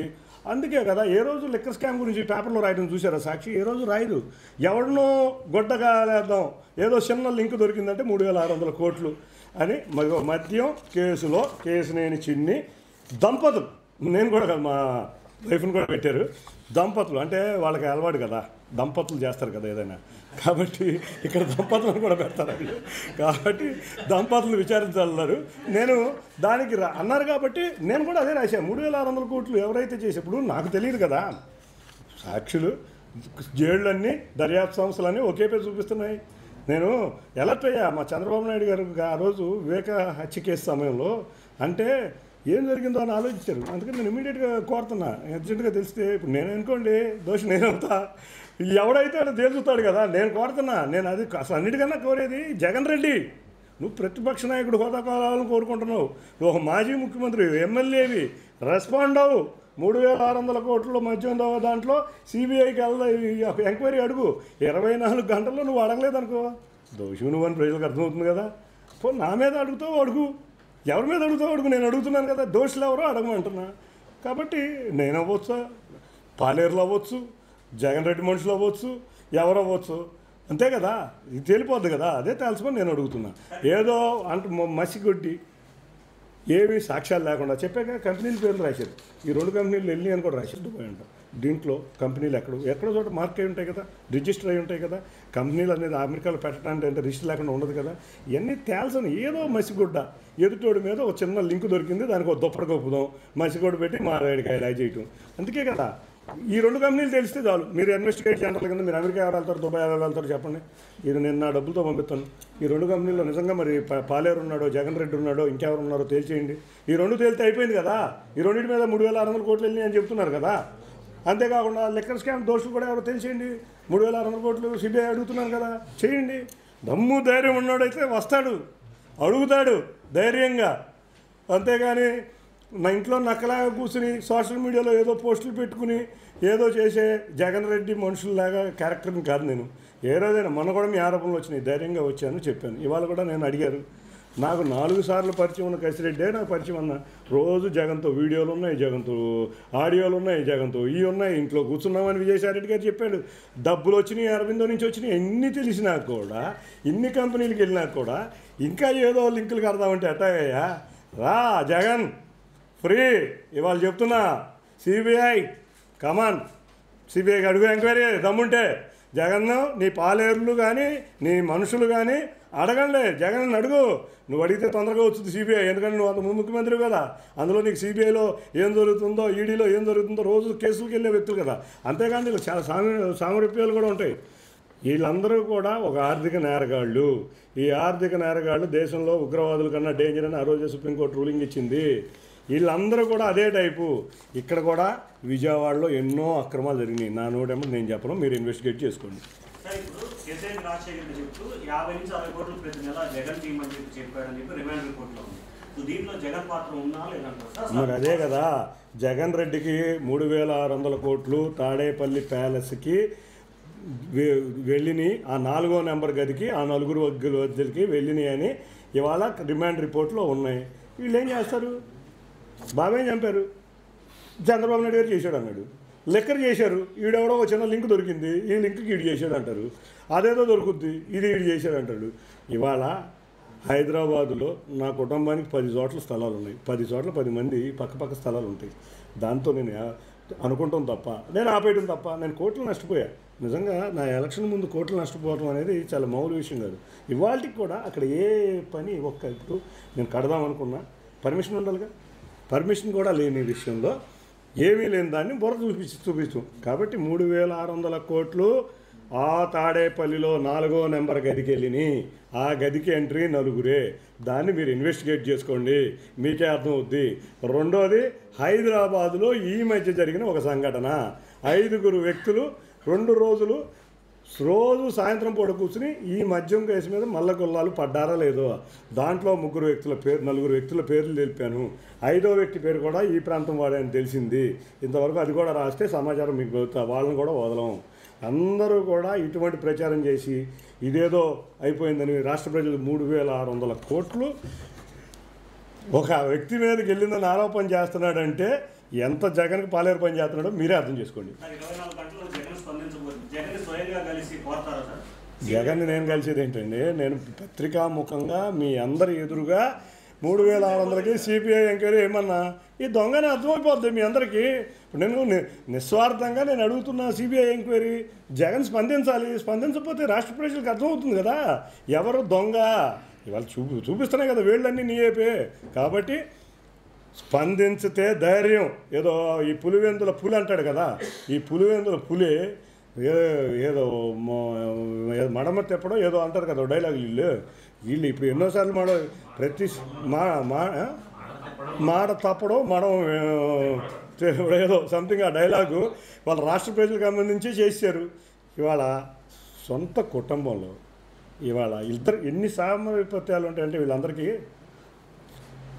అందుకే కదా ఏ రోజు లిక్కర్ స్కామ్ గురించి పేపర్లో రాయడం చూసారా సాక్షి? ఏ రోజు రాయదు. ఎవరినో గొడ్డగా లేద్దాం, ఏదో చిన్న లింక్ దొరికిందంటే 3600 కోట్లు అని. మద్యం కేసులో కేసునేని చిన్ని దంపతులు, నేను కూడా మా వైఫ్ని కూడా పెట్టారు. దంపతులు అంటే వాళ్ళకి అలవాటు కదా, దంపతులు చేస్తారు కదా ఏదైనా, కాబట్టి ఇక్కడ దంపతులను కూడా పెడతారు. కాబట్టి దంపతులు విచారించాలన్నారు. నేను దానికి అన్నారు కాబట్టి నేను కూడా అదే రాశాను. 3600 కోట్లు ఎవరైతే చేసేప్పుడు నాకు తెలియదు కదా. సాక్షులు, జైళ్ళన్నీ, దర్యాప్తు సంస్థలన్నీ ఒకే పేరు చూపిస్తున్నాయి. నేను ఎలర్ట్ అయ్యా మా చంద్రబాబు నాయుడు గారు ఆ రోజు వివేక హత్య కేసు సమయంలో. అంటే ఏం జరిగిందో అని ఆలోచించారు. అందుకని నేను ఇమీడియట్గా కోరుతున్నా, అర్జెంటుగా తెలిస్తే ఇప్పుడు నేను అనుకోండి దోషి నేనవుతా, ఎవడైతే అని తేల్చుతాడు కదా. నేను కోరుతున్నా, నేను అది అసలు అన్నిటికన్నా కోరేది జగన్ రెడ్డి. నువ్వు ప్రతిపక్ష నాయకుడు హోదా కావాలని కోరుకుంటున్నావు, నువ్వు ఒక మాజీ ముఖ్యమంత్రి, ఎమ్మెల్యేవి, రెస్పాండ్ అవ్వు. 3600 కోట్ల మద్యం దాంట్లో సిబిఐకి ఎంక్వైరీ అడుగు. 24 గంటల్లో నువ్వు అడగలేదనుకో దోషి నువ్వు అని ప్రజలకు అర్థమవుతుంది కదా. నా మీద అడుగుతావు అడుగు, ఎవరి మీద అడుగుతావు అడుగు, నేను అడుగుతున్నాను కదా. దోషులు ఎవరో అడగమంటున్నా. కాబట్టి నేను అవ్వచ్చు, పాలేరులు అవ్వచ్చు, జగన్ రెడ్డి మనుషులు అవ్వచ్చు, ఎవరు అవ్వచ్చు, అంతే కదా, ఇది తేలిపోద్ది కదా. అదే తెలుసుకొని నేను అడుగుతున్నా. ఏదో అంట మసిగొడ్డి ఏమీ సాక్ష్యాలు లేకుండా చెప్పాక కంపెనీల పేర్లు రాశారు. ఈ 2 కంపెనీలు వెళ్ళి అని కూడా రాశారు దుబాయ్ అంట. దీంట్లో కంపెనీలు ఎక్కడో చోట మార్క్ అయి ఉంటాయి కదా, రిజిస్టర్ అయి ఉంటాయి కదా. కంపెనీలు అనేది అమెరికాలో పెట్టడానికి అంటే రిజిస్టర్ లేకుండా ఉండదు కదా. ఇవన్నీ తేల్సని ఏదో మసిగుడ్డ ఎదుటోడి మీద ఒక చిన్న లింక్ దొరికింది, దానికి ఒక దుప్పటి కప్పుదాం, మసిగుడ్డ పెట్టి మా వేడికాయ ఇలా చేయటం, అందుకే కదా. ఈ 2 కంపెనీలు తెలిస్తే చాలు. మీరు ఇన్వెస్టిగేట్ చేయాలి కదా. మీరు అమెరికా ఎవరు వెళ్తారు, దుబాయ్ ఎవరు వెళ్తారు చెప్పండి. ఇది నేను నా డబ్బులతో పంపిస్తాను. ఈ 2 కంపెనీల్లో నిజంగా మరి పాలేరు ఉన్నాడో, జగన్ రెడ్డి ఉన్నాడో, ఇంకెవరు ఉన్నారో తేల్చేయండి. ఈ 2 తేలితే అయిపోయింది కదా. ఈ 2 మీద 3600 కోట్లు వెళ్ళి అని చెప్తున్నారు కదా. అంతేకాకుండా లిక్కర్ స్కామ్ దోషులు కూడా ఎవరో తెలిసేయండి. 3600 కోట్లు సిబిఐ అడుగుతున్నాను కదా, చేయండి. దమ్ము ధైర్యం ఉన్నాడైతే వస్తాడు, అడుగుతాడు ధైర్యంగా. అంతేగాని నా ఇంట్లో నక్కలాగా కూర్చుని సోషల్ మీడియాలో ఏదో పోస్టులు పెట్టుకుని ఏదో చేసే జగన్ రెడ్డి మనుషుల్లాగా క్యారెక్టర్ని కాదు నేను. ఏ రోజైనా మొన్న కూడా మీ ఆరోపణలు వచ్చినాయి, ధైర్యంగా వచ్చాను చెప్పాను. ఇవాళ కూడా నేను అడిగారు. నాకు 4 సార్లు పరిచయం ఉన్న కసిరెడ్డే నాకు పరిచయం అన్న. రోజు జగన్తో వీడియోలు ఉన్నాయి, జగన్తో ఆడియోలు ఉన్నాయి, జగన్తో ఇవి ఉన్నాయి. ఇంట్లో కూర్చున్నామని విజయసాయిరెడ్డి గారు చెప్పాడు. డబ్బులు వచ్చినాయి, అరవిందో నుంచి వచ్చినాయి, ఎన్ని తెలిసినా కూడా, ఇన్ని కంపెనీలకు వెళ్ళినా కూడా ఇంకా ఏదో లింకులు కడదామంటే ఎట్టాగయ్యా. రా జగన్ ఫ్రీ. ఇవాళ చెప్తున్నా, సిబిఐ కమాన్, సిబిఐకి అడుగు ఎంక్వైరీ దమ్ముంటే. జగన్ నీ పాలేరులు కానీ నీ మనుషులు కానీ అడగండి, జగన్ అడుగు. నువ్వు అడిగితే తొందరగా వచ్చింది సిబిఐ, ఎందుకంటే నువ్వు అంత ముఖ్యమంత్రి కదా. అందులో నీకు సిబిఐలో ఏం జరుగుతుందో, ఈడీలో ఏం జరుగుతుందో రోజు కేసులకు వెళ్ళే వ్యక్తులు కదా. అంతేకాని నీకు చాలా సామరూప్యాలు కూడా ఉంటాయి. వీళ్ళందరూ కూడా ఒక ఆర్థిక నేరగాళ్ళు. ఈ ఆర్థిక నేరగాళ్ళు దేశంలో ఉగ్రవాదుల కన్నా డేంజర్ అని ఆ రోజు సుప్రీంకోర్టు రూలింగ్ ఇచ్చింది. వీళ్ళందరూ కూడా అదే టైపు. ఇక్కడ కూడా విజయవాడలో ఎన్నో అక్రమాలు జరిగినాయి. నా నోటేమో నేను చెప్పను, మీరు ఇన్వెస్టిగేట్ చేసుకోండి. మరి అదే కదా, జగన్ రెడ్డికి 3600 కోట్లు తాడేపల్లి ప్యాలెస్కి వెళ్ళినాయి. ఆ 4వ నెంబర్ గదికి ఆ 4 వ్యక్తులకి వెళ్ళినాయి అని ఇవాళ రిమాండ్ రిపోర్ట్లో ఉన్నాయి. వీళ్ళు ఏం చేస్తారు? బాబాయ్ చంపారు, చంద్రబాబు నాయుడు గారు చేశాడు అన్నాడు. లెక్కర్ చేశారు, ఈడెవడో ఒక చిన్న లింక్ దొరికింది, ఈ లింక్కి ఈడు చేశాడు అంటారు. అదేదో దొరుకుద్ది, ఇది ఈడు చేశాడు అంటాడు. ఇవాళ హైదరాబాదులో నా కుటుంబానికి 10 చోట్ల స్థలాలు ఉన్నాయి. 10 చోట్ల 10 మంది పక్క స్థలాలు ఉంటాయి. దాంతో నేను అనుకుంటాం తప్ప, నేను ఆపేయడం తప్ప, నేను కోట్లు నష్టపోయా. నిజంగా నా ఎలక్షన్ ముందు కోట్లు నష్టపోవడం అనేది చాలా మామూలు విషయం కాదు. ఇవాళకి కూడా అక్కడ ఏ పని ఇప్పుడు నేను కడదాం అనుకున్నా పర్మిషన్ ఉండాలిగా. పర్మిషన్ కూడా లేని విషయంలో ఏమీ లేని దాన్ని చూపిస్తాం. కాబట్టి 3600 కోట్లు ఆ తాడేపల్లిలో 4వ నెంబర్ గదికి వెళ్ళినాయి. ఆ గదికి ఎంట్రీ 4గురే. దాన్ని మీరు ఇన్వెస్టిగేట్ చేసుకోండి, మీకే అర్థమవుద్ది. రెండోది, హైదరాబాదులో ఈ మధ్య జరిగిన ఒక సంఘటన. 5 వ్యక్తులు 2 రోజులు రోజు సాయంత్రం పూట కూర్చుని ఈ మద్యం కేసు మీద మల్లగొల్లాలు పడ్డారా లేదో. దాంట్లో 4 వ్యక్తుల పేరు, 4 వ్యక్తుల పేర్లు తెలిపాను. 5వ వ్యక్తి పేరు కూడా ఈ ప్రాంతం వాడే అని తెలిసింది. ఇంతవరకు అది కూడా రాస్తే సమాచారం మీకు దొరుకుతా, వాళ్ళని కూడా వదలం. అందరూ కూడా ఇటువంటి ప్రచారం చేసి ఇదేదో అయిపోయిందని రాష్ట్ర ప్రజలు 3600 కోట్లు ఒక వ్యక్తి మీదకి వెళ్ళిందని ఆరోపణ చేస్తున్నాడంటే ఎంత జగన్కి పాలేరు పని చేస్తున్నాడో మీరే అర్థం చేసుకోండి. జగన్ని నేను కలిసేది ఏంటండి, నేను పత్రికాముఖంగా మీ అందరి ఎదురుగా 3600కి సిబిఐ ఎంక్వైరీ ఏమన్నా ఈ దొంగని అర్థమైపోద్ది మీ అందరికీ. ఇప్పుడు నేను నిస్వార్థంగా నేను అడుగుతున్నా సిబిఐ ఎంక్వైరీ. జగన్ స్పందించాలి, స్పందించకపోతే రాష్ట్ర ప్రజలకు అర్థమవుతుంది కదా ఎవరు దొంగ. ఇవాళ చూపిస్తున్నాయి కదా వేళ్ళన్నీ నీయేపే. కాబట్టి స్పందించితే ధైర్యం. ఏదో ఈ పులివెందుల పులి అంటాడు కదా, ఈ పులివెందుల పులి ఏదో మడమ తెప్పడం ఏదో అంటారు కదా డైలాగులు. వీళ్ళు ఇప్పుడు ఎన్నోసార్లు ప్రతి మాడ తప్పడం మడం ఏదో సంథింగ్ ఆ డైలాగు వాళ్ళ రాష్ట్ర ప్రజలకు సంబంధించి చేశారు. ఇవాళ సొంత కుటుంబంలో ఇవాళ ఎన్ని సామర్థ్యాలు ఉంటాయంటే వీళ్ళందరికీ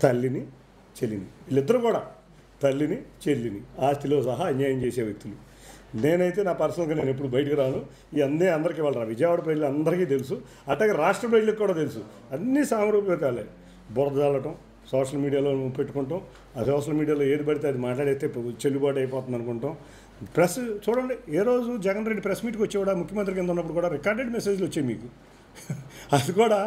తల్లిని చెల్లిని, వీళ్ళిద్దరూ కూడా తల్లిని చెల్లిని ఆస్తిలో సహా అన్యాయం చేసే వ్యక్తులు. నేనైతే నా పర్సనల్గా నేను ఎప్పుడు బయటకు రాను. ఈ అందరికీ వాళ్ళు విజయవాడ ప్రజలు అందరికీ తెలుసు, అట్లాగే రాష్ట్ర ప్రజలకు కూడా తెలుసు. అన్ని సామరూప్యతాలే. బురద చల్లటం, సోషల్ మీడియాలో పెట్టుకుంటాం. ఆ సోషల్ మీడియాలో ఏది పడితే అది మాట్లాడితే చెల్లుబాటు అయిపోతుంది అనుకుంటాం. ప్రెస్ చూడండి, ఏ రోజు జగన్ రెడ్డి ప్రెస్ మీట్కి వచ్చేవాడు ముఖ్యమంత్రి కింద ఉన్నప్పుడు కూడా రికార్డెడ్ మెసేజ్లు వచ్చాయి మీకు. అది కూడా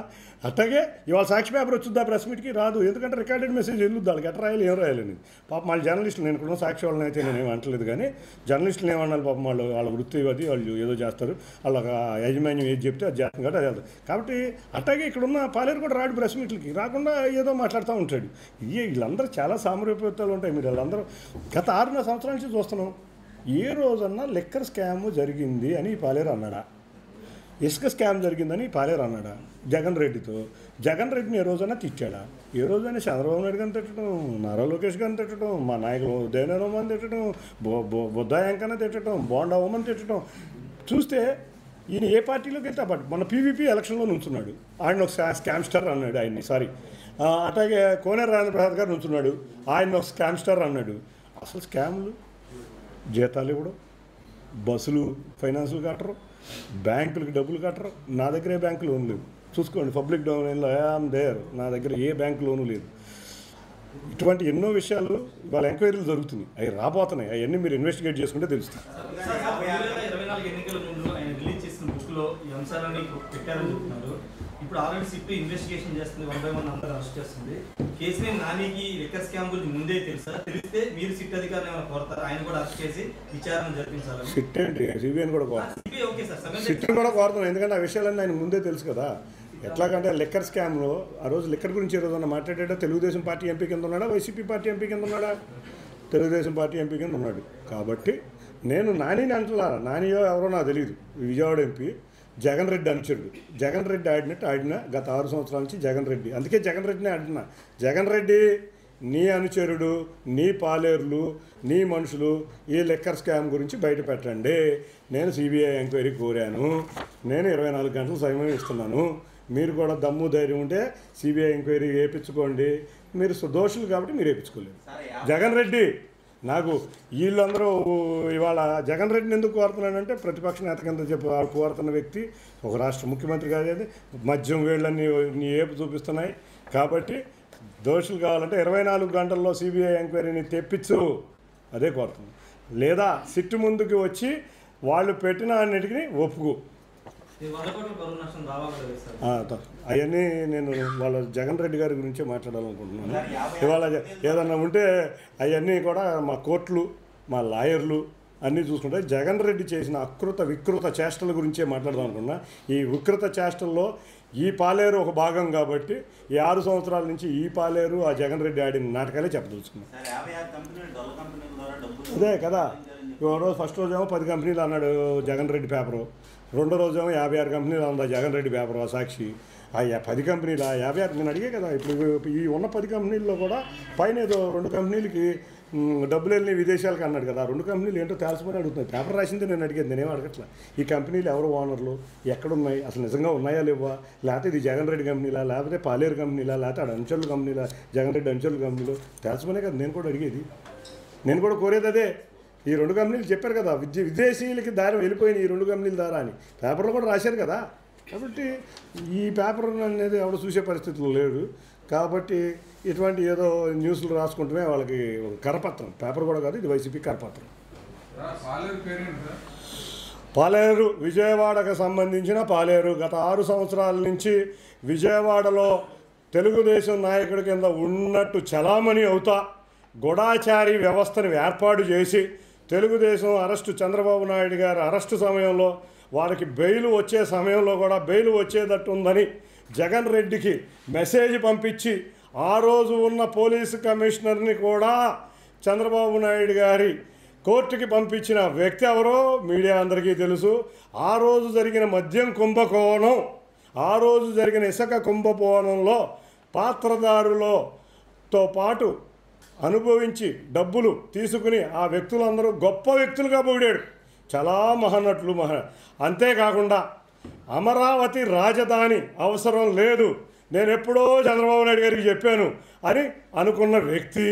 అట్లాగే ఇవాళ సాక్షి పేపర్ వచ్చిందా ప్రెస్ మీట్కి రాదు, ఎందుకంటే రికార్డెడ్ మెసేజ్ వెళ్ళొద్దు వాళ్ళకి, ఎట్లా రాయాలి ఏం రాయాలని. పాపం వాళ్ళ జర్నలిస్టులు, నేను కూడా సాక్షి వాళ్ళని అయితే నేనేం అంటలేదు, కానీ జర్నలిస్టులు ఏమన్నాను పాపం, వాళ్ళ వృత్తి అది, వాళ్ళు ఏదో చేస్తారు, వాళ్ళ యాజమాన్యం ఏది చెప్తే అది చేస్తాం కాబట్టి అది వెళ్తారు. కాబట్టి అట్లాగే ఇక్కడ ఉన్న పాలేరు కూడా రాడు ప్రెస్ మీట్లకి, రాకుండా ఏదో మాట్లాడుతూ ఉంటాడు. వీళ్ళందరూ చాలా సామరూప్యతలు ఉంటాయి. మీరు వాళ్ళందరూ గత 6 సంవత్సరాల నుంచి చూస్తున్నాం. ఏ రోజన్నా లిక్కర్ స్కామ్ జరిగింది అని పాలేరు అన్నాడా? ఇసుక స్కామ్ జరిగిందని పాలేరు అన్నాడా? జగన్ రెడ్డితో జగన్ రెడ్డిని ఏ రోజైనా తిట్టాడా? ఏ రోజైనా చంద్రబాబు నాయుడు గారిని తిట్టడం, నారా లోకేష్ గారిని తిట్టడం, మా నాయకులు ఉదయనోమని తిట్టడం, బుద్ధాయంకని తిట్టడం, బోండా ఓమని తిట్టడం చూస్తే ఈయన ఏ పార్టీలోకి వెళ్తే మన పీవీపీ ఎలక్షన్లో నుంచున్నాడు, ఆయన ఒక స్కామ్ స్టార్ అన్నాడు ఆయన్ని. సారీ, అట్లాగే కోనేరు రాజప్రసాద్ గారు నుంచున్నాడు, ఆయన ఒక స్కామ్ స్టార్ అన్నాడు. అసలు స్కామ్లు, జీతాలు ఇవ్వడం, బస్సులు ఫైనాన్సులు కట్టరు, బ్యాంకులకి డబ్బులు కట్టరు. నా దగ్గర ఏ బ్యాంకు లోన్ లేవు, చూసుకోండి పబ్లిక్ డొమైన్లో ఐఆమ్ దేర్, నా దగ్గర ఏ బ్యాంకు లోను లేదు. ఇటువంటి ఎన్నో విషయాలు వాళ్ళ ఎంక్వైరీలు జరుగుతున్నాయి, అవి రాబోతున్నాయి. అవన్నీ మీరు ఇన్వెస్టిగేట్ చేసుకుంటే తెలుస్తుంది. ఇప్పుడు ఆల్రెడీ సిట్ ఇన్వెస్టిగేషన్ చేస్తుంది, 1 by 1 అందరూ అరెస్ట్ చేస్తుంది. కేసీఆర్ నానికి లిక్కర్ స్కామ్ గురించి ముందే తెలుసా? తెలిస్తే మీరు సిట్ అధికారులు ఏమైనా కోరతారు ఆయన కూడా అరెస్ట్ చేసి విచారణ జరిపించాలని? సిట్ ఏంటి, సిబిఐని కూడా కోరుతాం, సిట్ని కూడా కోరుతాం. ఎందుకంటే ఆ విషయాలన్నీ ఆయన ముందే తెలుసు కదా. ఎట్లాగంటే లిక్కర్ స్కామ్లో ఆ రోజు లిక్కర్ గురించి ఈ రోజున మాట్లాడాడా? తెలుగుదేశం పార్టీ ఎంపీ కింద ఉన్నాడా, వైసీపీ పార్టీ ఎంపీ కింద ఉన్నాడా? తెలుగుదేశం పార్టీ ఎంపీ కింద ఉన్నాడు. కాబట్టి నేను నానిని అంటున్నా, నానియో ఎవరో నాకు తెలియదు, విజయవాడ ఎంపీ, జగన్ రెడ్డి అనుచరుడు. జగన్ రెడ్డి ఆడినట్టు ఆడిన గత 6 సంవత్సరాల నుంచి జగన్ రెడ్డి. అందుకే జగన్ రెడ్డినే ఆడినా. జగన్ రెడ్డి నీ అనుచరుడు, నీ పాలేర్లు, నీ మనుషులు ఈ లిక్కర్ స్కామ్ గురించి బయట పెట్టండి. నేను సిబిఐ ఎంక్వైరీ కోరాను, నేను 24 గంటలు సమయం ఇస్తున్నాను. మీరు కూడా దమ్ము ధైర్యం ఉంటే సిబిఐ ఎంక్వైరీ వేయించుకోండి. మీరు దోషులు కాబట్టి మీరు వేయించుకోలేరు. జగన్ రెడ్డి నాకు వీళ్ళందరూ ఇవాళ జగన్ రెడ్డిని ఎందుకు కోరుతున్నానంటే ప్రతిపక్ష నేత కింద చెప్పి కోరుతున్న వ్యక్తి ఒక రాష్ట్ర ముఖ్యమంత్రి కాదు, మద్యం వేళ్ళన్నీ నీ ఏపు చూపిస్తున్నాయి. కాబట్టి దోషులు కావాలంటే 24 గంటల్లో సిబిఐ ఎంక్వైరీని తెప్పించు, అదే కోరుతుంది. లేదా సిట్టు ముందుకు వచ్చి వాళ్ళు పెట్టిన అన్నిటికీ ఒప్పుకు. అవన్నీ నేను వాళ్ళ జగన్ రెడ్డి గారి గురించే మాట్లాడాలనుకుంటున్నాను. ఇవాళ ఏదన్నా ఉంటే అవన్నీ కూడా మా కోర్టులు, మా లాయర్లు అన్నీ చూసుకుంటే జగన్ రెడ్డి చేసిన వికృత చేష్టల గురించే మాట్లాడదాం అనుకున్నా. ఈ వికృత చేష్టల్లో ఈ పాలేరు ఒక భాగం కాబట్టి ఈ 6 సంవత్సరాల నుంచి ఈ పాలేరు ఆ జగన్ రెడ్డి ఆడిన నాటకాలే చెప్పదలుచుకున్నాం. అదే కదా, ఫస్ట్ రోజేమో 10 కంపెనీలు అన్నాడు జగన్ రెడ్డి పేపరు, రెండో రోజేమో 56 కంపెనీలు ఉందా జగన్ రెడ్డి పేపర్ సాక్షి. ఆ 10 కంపెనీలు 56 నేను అడిగే కదా. ఇప్పుడు ఈ ఉన్న 10 కంపెనీల్లో కూడా పైన ఏదో 2 కంపెనీలకి డబ్బులు వెళ్ళి విదేశాలకు అన్నాడు కదా. 2 కంపెనీలు ఏంటో తెలుసుకొని అడుగుతున్నాయి. పేపర్ రాసిందే నేను అడిగేది, నేనేం అడగట్లా. ఈ కంపెనీలు ఎవరు ఓనర్లు, ఎక్కడున్నాయి, అసలు నిజంగా ఉన్నాయా లేవా, లేకపోతే ఇది జగన్ రెడ్డి కంపెనీలా, లేకపోతే పాలేరు కంపెనీలా, లేకపోతే ఆడ అంచెలు కంపెనీలా, జగన్ రెడ్డి అంచెలు కంపెనీలు తెలుసుకునే కదా నేను కూడా అడిగేది. నేను కూడా కోరేది అదే. ఈ 2 కంపెనీలు చెప్పారు కదా, విదేశీయులకి దారి వెళ్ళిపోయిన ఈ 2 కంపెనీల ద్వారా అని పేపర్లో కూడా రాశారు కదా. కాబట్టి ఈ పేపర్ అనేది ఎవరు చూసే పరిస్థితులు లేరు. కాబట్టి ఇటువంటి ఏదో న్యూస్లు రాసుకుంటూనే వాళ్ళకి కరపత్రం, పేపర్ కూడా కాదు, ఇది వైసీపీ కరపత్రం. పాలేరు విజయవాడకు సంబంధించిన పాలేరు గత 6 సంవత్సరాల నుంచి విజయవాడలో తెలుగుదేశం నాయకుడి కింద ఉన్నట్టు చలామణి అవుతా గూఢాచారి వ్యవస్థను ఏర్పాటు చేసి తెలుగుదేశం అరెస్టు, చంద్రబాబు నాయుడు గారి అరెస్టు సమయంలో వారికి బెయిల్ వచ్చే సమయంలో కూడా బెయిల్ వచ్చేటట్టు ఉందని జగన్ రెడ్డికి మెసేజ్ పంపించి ఆ రోజు ఉన్న పోలీసు కమిషనర్ని కూడా చంద్రబాబు నాయుడు గారి కోర్టుకి పంపించిన వ్యక్తి ఎవరో మీడియా అందరికీ తెలుసు. ఆ రోజు జరిగిన మద్యం కుంభకోణం, ఆ రోజు జరిగిన ఇసుక కుంభకోణంలో పాత్రదారులతో పాటు అనుభవించి డబ్బులు తీసుకుని ఆ వ్యక్తులందరూ గొప్ప వ్యక్తులుగా పొగిడాడు. చాలా మహానటులు అంతేకాకుండా అమరావతి రాజధాని అవసరం లేదు, నేను ఎప్పుడో చంద్రబాబు నాయుడు గారికి చెప్పాను అని అనుకున్న వ్యక్తి.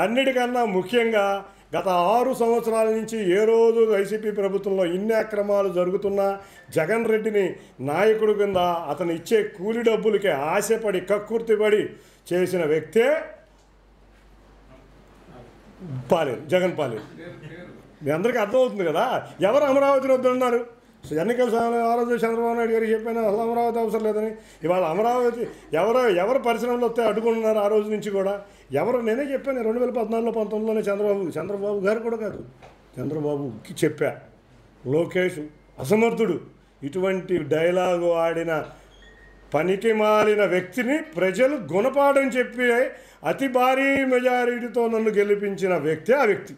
అన్నిటికన్నా ముఖ్యంగా గత 6 సంవత్సరాల నుంచి ఏ రోజు వైసీపీ ప్రభుత్వంలో ఇన్ని అక్రమాలు జరుగుతున్నా జగన్ రెడ్డిని నాయకుడి కింద అతను ఇచ్చే కూలి డబ్బులకే ఆశపడి కక్కుర్తిపడి చేసిన వ్యక్తే పాలేరు, జగన్ పాలేరు. మీ అందరికీ అర్థమవుతుంది కదా ఎవరు అమరావతిని వద్దన్నారు. ఎన్నికల సమయంలో ఆ రోజు చంద్రబాబు నాయుడు గారికి చెప్పాను అసలు అమరావతి అవసరం లేదని. ఇవాళ అమరావతి ఎవరు పరిశ్రమలు వస్తే అడ్డుకుంటున్నారు ఆ రోజు నుంచి కూడా. నేనే చెప్పాను 2014, 19లోనే చంద్రబాబు గారు కూడా కాదు, చంద్రబాబుకి చెప్పా. లోకేష్ అసమర్థుడు, ఇటువంటి డైలాగు ఆడిన పనికి మాలిన వ్యక్తిని ప్రజలు గుణపాఠం చెప్పి అతి భారీ మెజారిటీతో నన్ను గెలిపించిన వ్యక్తి ఆ వ్యక్తి.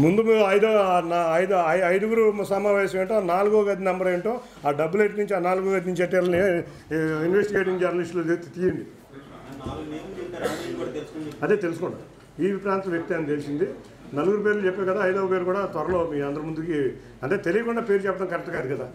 ముందు ఐదుగురు సమావేశం ఏంటో, 4వ గది నెంబర్ ఏంటో, ఆ డబ్బులు ఎటు నుంచి ఆ 4వ గది నుంచి ఎట్టేళ్ళని ఇన్వెస్టిగేటింగ్ జర్నలిస్టులు తీయండి. అదే తెలుసుకోండి. ఈ ప్రాంత వ్యక్తి అని తెలిసింది. 4 పేర్లు చెప్పే కదా, 5వ పేరు కూడా త్వరలో మీ అందరి ముందుకి, అంటే తెలియకుండా పేరు చెప్పడం కరెక్ట్ కాదు కదా.